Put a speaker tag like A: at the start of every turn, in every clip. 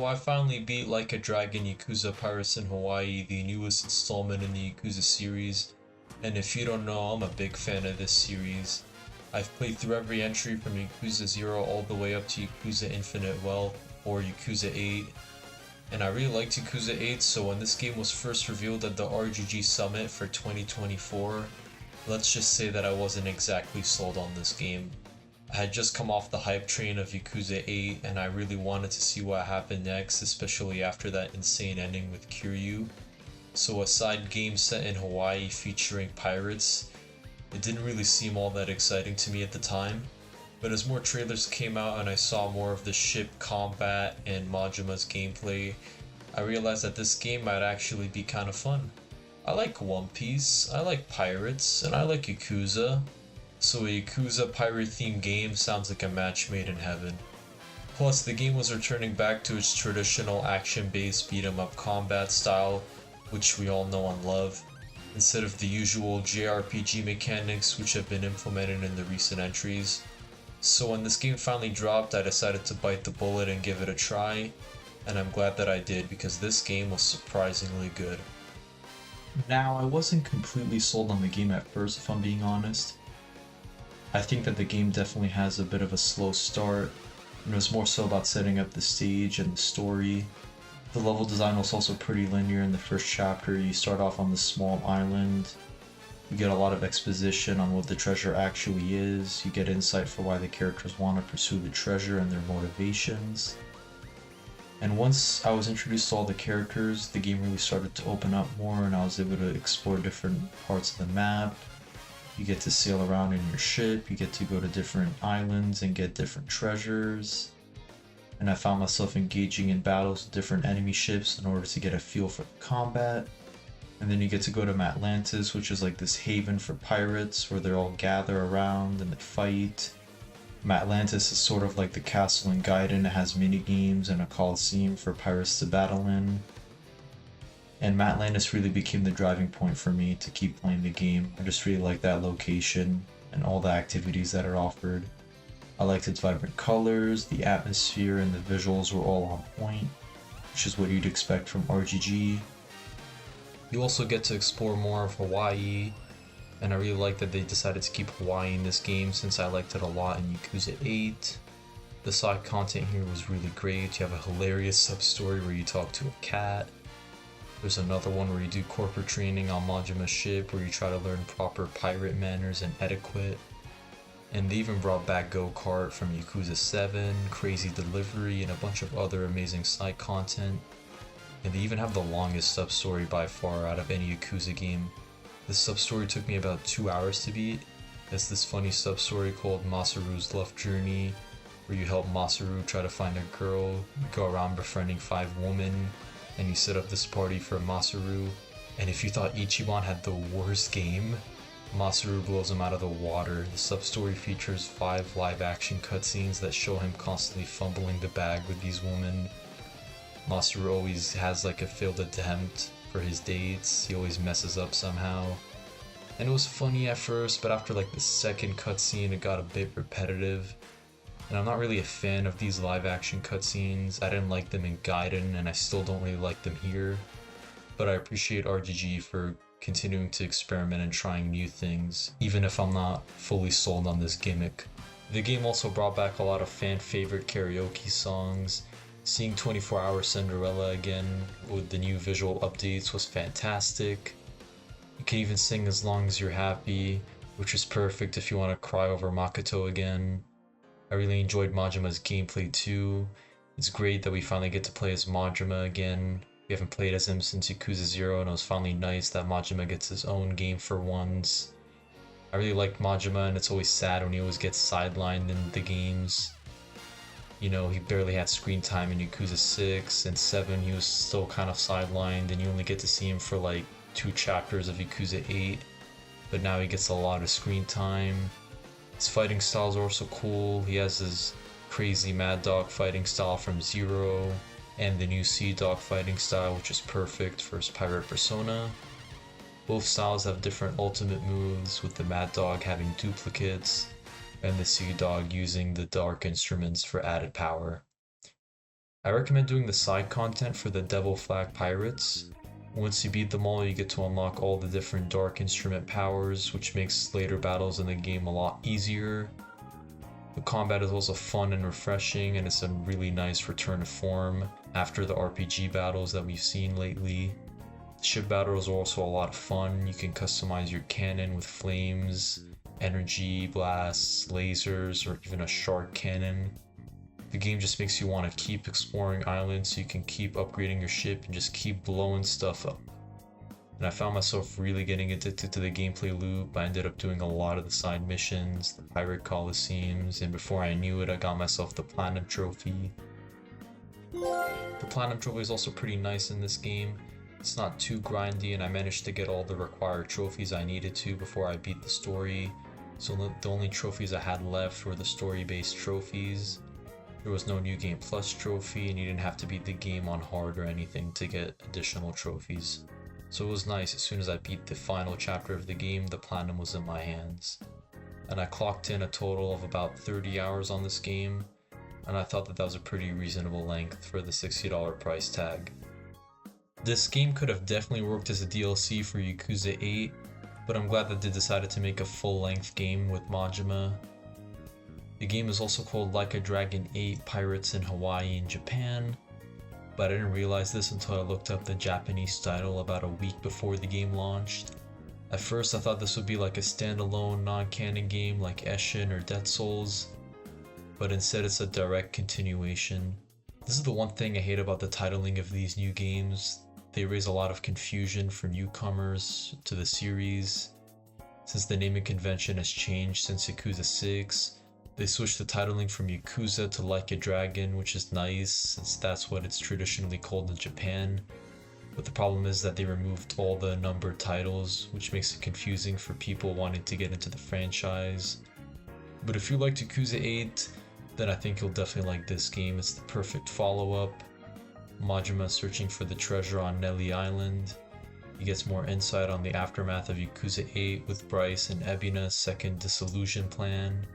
A: So I finally beat Like a Dragon Yakuza Pirates in Hawaii, the newest installment in the Yakuza series. And if you don't know, I'm a big fan of this series. I've played through every entry from Yakuza 0 all the way up to Yakuza Infinite Wealth, or Yakuza 8. And I really liked Yakuza 8, so when this game was first revealed at the RGG Summit for 2024, let's just say that I wasn't exactly sold on this game. I had just come off the hype train of Yakuza 8 and I really wanted to see what happened next, especially after that insane ending with Kiryu. So a side game set in Hawaii featuring pirates, it didn't really seem all that exciting to me at the time. But as more trailers came out and I saw more of the ship combat and Majima's gameplay, I realized that this game might actually be kind of fun. I like One Piece, I like pirates, and I like Yakuza, so a Yakuza pirate themed game sounds like a match made in heaven. Plus, the game was returning back to its traditional action-based beat-em-up combat style, which we all know and love, instead of the usual JRPG mechanics which have been implemented in the recent entries. So when this game finally dropped, I decided to bite the bullet and give it a try, and I'm glad that I did because this game was surprisingly good. Now, I wasn't completely sold on the game at first, if I'm being honest. I think that the game definitely has a bit of a slow start, and it was more so about setting up the stage and the story. The level design was also pretty linear in the first chapter. You start off on this small island, you get a lot of exposition on what the treasure actually is, you get insight for why the characters want to pursue the treasure and their motivations. And once I was introduced to all the characters, the game really started to open up more and I was able to explore different parts of the map. You get to sail around in your ship, you get to go to different islands and get different treasures. And I found myself engaging in battles with different enemy ships in order to get a feel for the combat. And then you get to go to Atlantis, which is like this haven for pirates where they all gather around and they fight. Atlantis is sort of like the castle in Gaiden. It has mini games and a coliseum for pirates to battle in. And Atlantis really became the driving point for me to keep playing the game. I just really like that location and all the activities that are offered. I liked its vibrant colors, the atmosphere, and the visuals were all on point, which is what you'd expect from RGG. You also get to explore more of Hawaii, and I really like that they decided to keep Hawaii in this game since I liked it a lot in Yakuza 8. The side content here was really great. You have a hilarious sub-story where you talk to a cat. There's another one where you do corporate training on Majima's ship where you try to learn proper pirate manners and etiquette. And they even brought back Go-Kart from Yakuza 7, Crazy Delivery, and a bunch of other amazing side content. And they even have the longest sub-story by far out of any Yakuza game. This sub-story took me about 2 hours to beat. It's this funny sub-story called Masaru's Love Journey, where you help Masaru try to find a girl, you go around befriending 5 women, and you set up this party for Masaru. And if you thought Ichiban had the worst game, Masaru blows him out of the water. The sub-story features 5 live-action cutscenes that show him constantly fumbling the bag with these women. Masaru always has like a failed attempt for his dates. He always messes up somehow. And it was funny at first, but after like the second cutscene it got a bit repetitive. And I'm not really a fan of these live-action cutscenes. I didn't like them in Gaiden, and I still don't really like them here. But I appreciate RGG for continuing to experiment and trying new things, even if I'm not fully sold on this gimmick. The game also brought back a lot of fan-favorite karaoke songs. Seeing 24 Hour Cinderella again with the new visual updates was fantastic. You can even sing As Long As You're Happy, which is perfect if you want to cry over Makoto again. I really enjoyed Majima's gameplay too. It's great that we finally get to play as Majima again. We haven't played as him since Yakuza 0, and it was finally nice that Majima gets his own game for once. I really liked Majima, and it's always sad when he always gets sidelined in the games. You know, he barely had screen time in Yakuza 6, and 7 he was still kind of sidelined, and you only get to see him for like 2 chapters of Yakuza 8. But now he gets a lot of screen time. His fighting styles are also cool. He has his crazy Mad Dog fighting style from 0, and the new Sea Dog fighting style, which is perfect for his pirate persona. Both styles have different ultimate moves, with the Mad Dog having duplicates, and the Sea Dog using the dark instruments for added power. I recommend doing the side content for the Devil Flag Pirates. Once you beat them all, you get to unlock all the different Dark Instrument powers, which makes later battles in the game a lot easier. The combat is also fun and refreshing, and it's a really nice return to form after the RPG battles that we've seen lately. Ship battles are also a lot of fun. You can customize your cannon with flames, energy blasts, lasers, or even a shark cannon. The game just makes you want to keep exploring islands so you can keep upgrading your ship and just keep blowing stuff up. And I found myself really getting addicted to the gameplay loop. I ended up doing a lot of the side missions, the pirate coliseums, and before I knew it, I got myself the Platinum Trophy. The Platinum Trophy is also pretty nice in this game. It's not too grindy, and I managed to get all the required trophies I needed to before I beat the story. So the only trophies I had left were the story-based trophies. There was no New Game Plus trophy, and you didn't have to beat the game on hard or anything to get additional trophies. So it was nice. As soon as I beat the final chapter of the game, the Platinum was in my hands. And I clocked in a total of about 30 hours on this game, and I thought that was a pretty reasonable length for the $60 price tag. This game could have definitely worked as a DLC for Yakuza 8, but I'm glad that they decided to make a full-length game with Majima. The game is also called Like a Dragon 8 Pirates in Hawaii and Japan, but I didn't realize this until I looked up the Japanese title about a week before the game launched. At first I thought this would be like a standalone non-canon game like Eshin or Dead Souls, but instead it's a direct continuation. This is the one thing I hate about the titling of these new games. They raise a lot of confusion for newcomers to the series. Since the naming convention has changed since Yakuza 6, they switched the titling from Yakuza to Like a Dragon, which is nice since that's what it's traditionally called in Japan. But the problem is that they removed all the numbered titles, which makes it confusing for people wanting to get into the franchise. But if you liked Yakuza 8, then I think you'll definitely like this game. It's the perfect follow-up. Majima searching for the treasure on Nelly Island. He gets more insight on the aftermath of Yakuza 8 with Bryce and Ebina's second dissolution plan.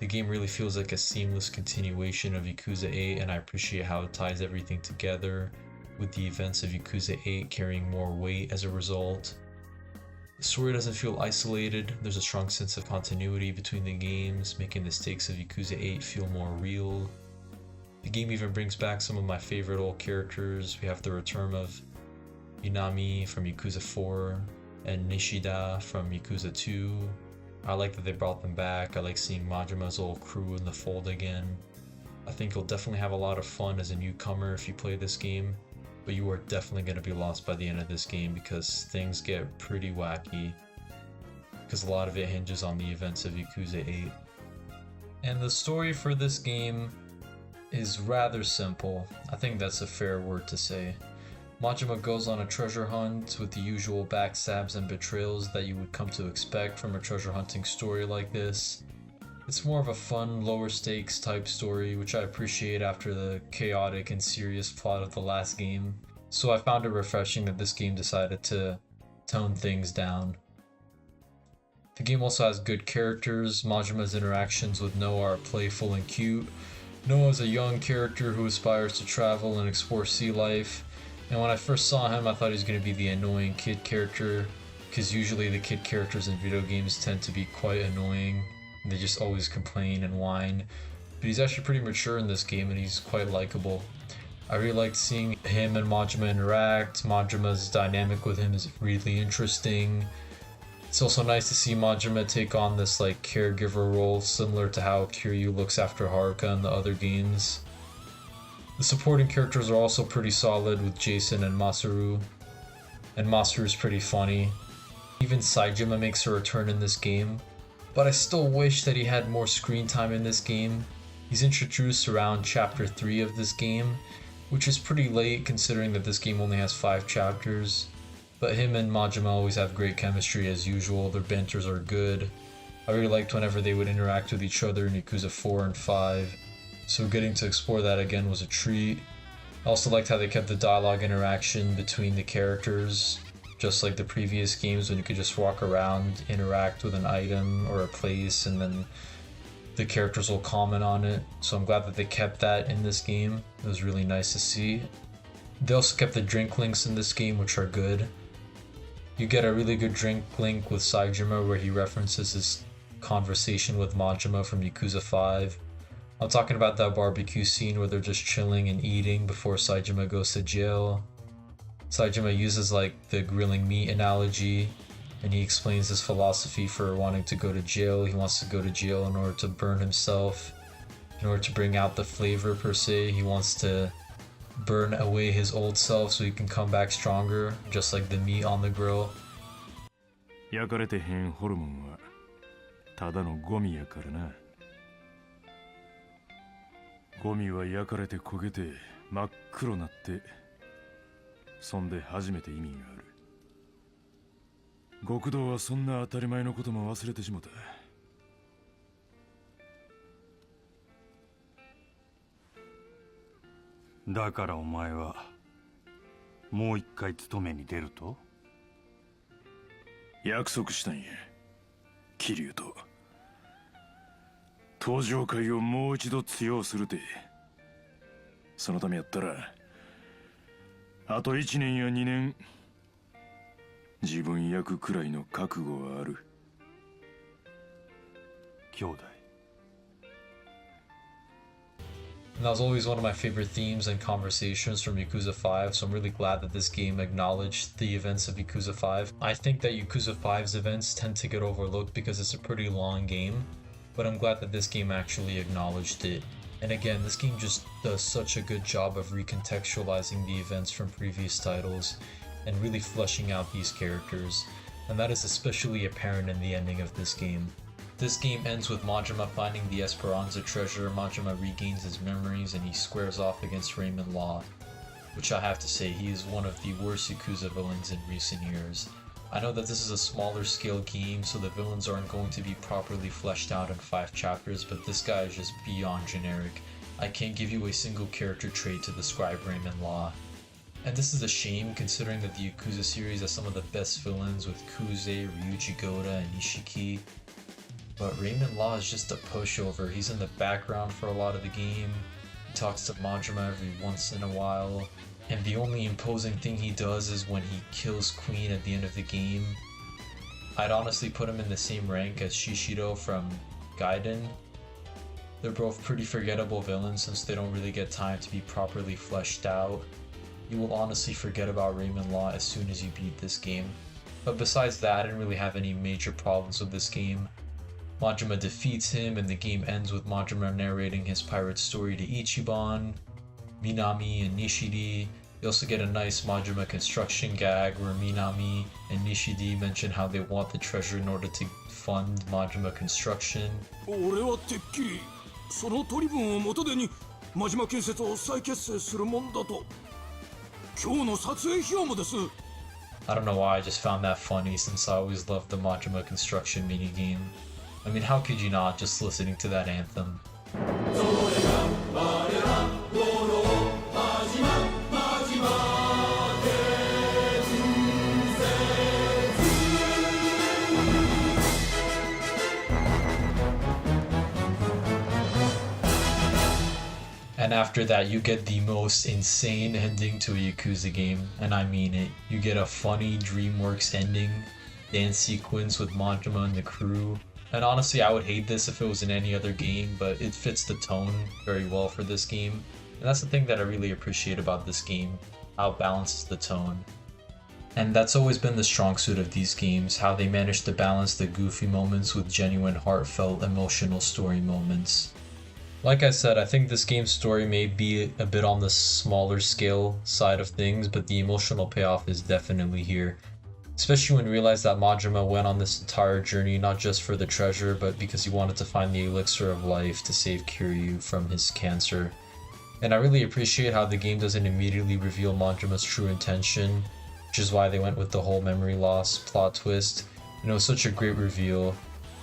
A: The game really feels like a seamless continuation of Yakuza 8, and I appreciate how it ties everything together, with the events of Yakuza 8 carrying more weight as a result. The story doesn't feel isolated. There's a strong sense of continuity between the games, making the stakes of Yakuza 8 feel more real. The game even brings back some of my favorite old characters. We have the return of Minami from Yakuza 4 and Nishida from Yakuza 2. I like that they brought them back. I like seeing Majima's old crew in the fold again. I think you'll definitely have a lot of fun as a newcomer if you play this game, but you are definitely going to be lost by the end of this game because things get pretty wacky, because a lot of it hinges on the events of Yakuza 8. And the story for this game is rather simple. I think that's a fair word to say. Majima goes on a treasure hunt with the usual backstabs and betrayals that you would come to expect from a treasure hunting story like this. It's more of a fun, lower stakes type story, which I appreciate after the chaotic and serious plot of the last game. So I found it refreshing that this game decided to tone things down. The game also has good characters. Majima's interactions with Noah are playful and cute. Noah is a young character who aspires to travel and explore sea life. And when I first saw him, I thought he was going to be the annoying kid character, because usually the kid characters in video games tend to be quite annoying. They just always complain and whine. But he's actually pretty mature in this game, and he's quite likable. I really liked seeing him and Majima interact. Majima's dynamic with him is really interesting. It's also nice to see Majima take on this like caregiver role, similar to how Kiryu looks after Haruka in the other games. The supporting characters are also pretty solid with Jason and Masaru. And Masaru's pretty funny. Even Saejima makes a return in this game. But I still wish that he had more screen time in this game. He's introduced around chapter 3 of this game, which is pretty late considering that this game only has 5 chapters. But him and Majima always have great chemistry as usual. Their banters are good. I really liked whenever they would interact with each other in Yakuza 4 and 5. So getting to explore that again was a treat. I also liked how they kept the dialogue interaction between the characters, just like the previous games when you could just walk around, interact with an item or a place, and then the characters will comment on it, so I'm glad that they kept that in this game. It was really nice to see. They also kept the drink links in this game, which are good. You get a really good drink link with Saejima where he references his conversation with Majima from Yakuza 5. I'm talking about that barbecue scene where they're just chilling and eating before Saejima goes to jail. Saejima uses like the grilling meat analogy, and he explains his philosophy for wanting to go to jail. He wants to go to jail in order to burn himself, in order to bring out the flavor per se. He wants to burn away his old self so he can come back stronger, just like the meat on the grill.
B: 焼かれてへんホルモンはただのゴミやからな。ゴミは焼かれて焦げて真っ黒なって、そんで初めて意味がある。極道はそんな当たり前のことも忘れてしもた。
C: だからお前はもう一回勤めに出ると？
B: 約束したんや、桐生と。登場会をもう一度通用するて。そのためやったらあと1年や2年自分焼くくらいの覚悟はある。
C: 兄弟。
A: And that was always one of my favorite themes and conversations from Yakuza 5, so I'm really glad that this game acknowledged the events of Yakuza 5. I think that Yakuza 5's events tend to get overlooked because it's a pretty long game, but I'm glad that this game actually acknowledged it. And again, this game just does such a good job of recontextualizing the events from previous titles and really fleshing out these characters, and that is especially apparent in the ending of this game. This game ends with Majima finding the Esperanza treasure. Majima regains his memories and he squares off against Raymond Law, which I have to say, he is one of the worst Yakuza villains in recent years. I know that this is a smaller scale game, so the villains aren't going to be properly fleshed out in 5 chapters, but this guy is just beyond generic. I can't give you a single character trait to describe Raymond Law. And this is a shame considering that the Yakuza series has some of the best villains with Kuze, Ryuji Goda, and Ishiki. But Raymond Law is just a pushover. He's in the background for a lot of the game. He talks to Majima every once in a while. And the only imposing thing he does is when he kills Queen at the end of the game. I'd honestly put him in the same rank as Shishido from Gaiden. They're both pretty forgettable villains since they don't really get time to be properly fleshed out. You will honestly forget about Raymond Law as soon as you beat this game. But besides that, I didn't really have any major problems with this game. Majima defeats him and the game ends with Majima narrating his pirate story to Ichiban, Minami, and Nishidi. You also get a nice Majima construction gag where Minami and Nishidi mention how they want the treasure in order to fund Majima construction.
D: 俺はてっきりその取り分を元手に真島建設を再結成するもんだと。今日の撮影費用もです。
A: I don't know why, I just found that funny since I always loved the Majima construction minigame. I mean, how could you not, just listening to that anthem? And after that, you get the most insane ending to a Yakuza game, and I mean it. You get a funny DreamWorks ending, dance sequence with Majima and the crew. And honestly, I would hate this if it was in any other game, but it fits the tone very well for this game. And that's the thing that I really appreciate about this game, how it balances the tone. And that's always been the strong suit of these games, how they manage to balance the goofy moments with genuine, heartfelt, emotional story moments. Like I said, I think this game's story may be a bit on the smaller scale side of things, but the emotional payoff is definitely here. Especially when you realize that Majima went on this entire journey not just for the treasure, but because he wanted to find the elixir of life to save Kiryu from his cancer. And I really appreciate how the game doesn't immediately reveal Majima's true intention, which is why they went with the whole memory loss plot twist. And it was such a great reveal.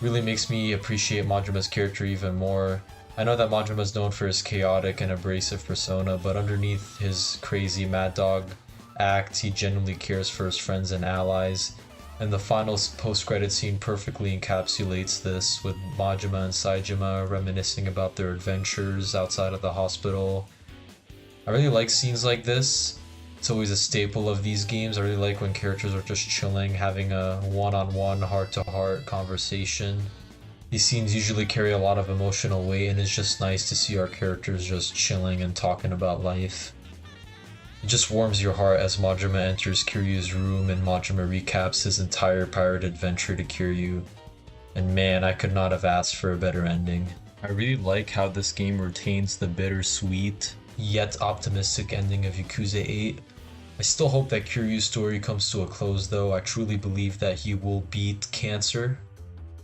A: Really makes me appreciate Majima's character even more. I know that Majima is known for his chaotic and abrasive persona, but underneath his crazy mad dog act, he genuinely cares for his friends and allies. And the final post-credit scene perfectly encapsulates this, with Majima and Saejima reminiscing about their adventures outside of the hospital. I really like scenes like this. It's always a staple of these games. I really like when characters are just chilling, having a one-on-one, heart-to-heart conversation. These scenes usually carry a lot of emotional weight, and it's just nice to see our characters just chilling and talking about life. It just warms your heart as Majima enters Kiryu's room and Majima recaps his entire pirate adventure to Kiryu. And man, I could not have asked for a better ending. I really like how this game retains the bittersweet, yet optimistic ending of Yakuza 8. I still hope that Kiryu's story comes to a close though. I truly believe that he will beat cancer.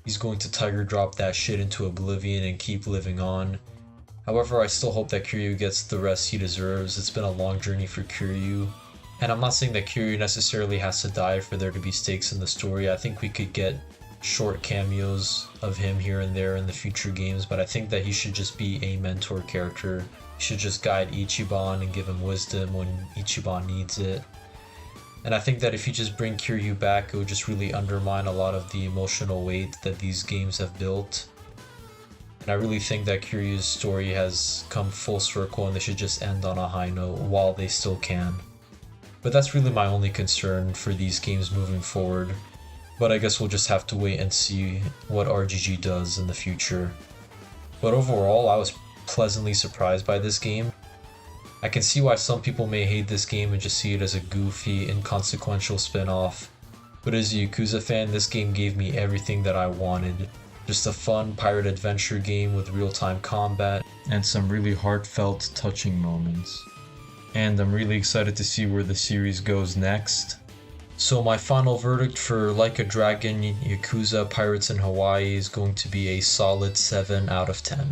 A: He's going to tiger drop that shit into oblivion and keep living on. However, I still hope that Kiryu gets the rest he deserves. It's been a long journey for Kiryu. And I'm not saying that Kiryu necessarily has to die for there to be stakes in the story. I think we could get short cameos of him here and there in the future games, but I think that he should just be a mentor character. He should just guide Ichiban and give him wisdom when Ichiban needs it. And I think that if you just bring Kiryu back, it would just really undermine a lot of the emotional weight that these games have built. And I really think that Kiryu's story has come full circle and they should just end on a high note while they still can. But that's really my only concern for these games moving forward. But I guess we'll just have to wait and see what RGG does in the future. But overall, I was pleasantly surprised by this game. I can see why some people may hate this game and just see it as a goofy, inconsequential spin-off. But as a Yakuza fan, this game gave me everything that I wanted. Just a fun pirate adventure game with real-time combat and some really heartfelt, touching moments. And I'm really excited to see where the series goes next. So my final verdict for Like a Dragon Yakuza Pirates in Hawaii is going to be a solid 7 out of 10.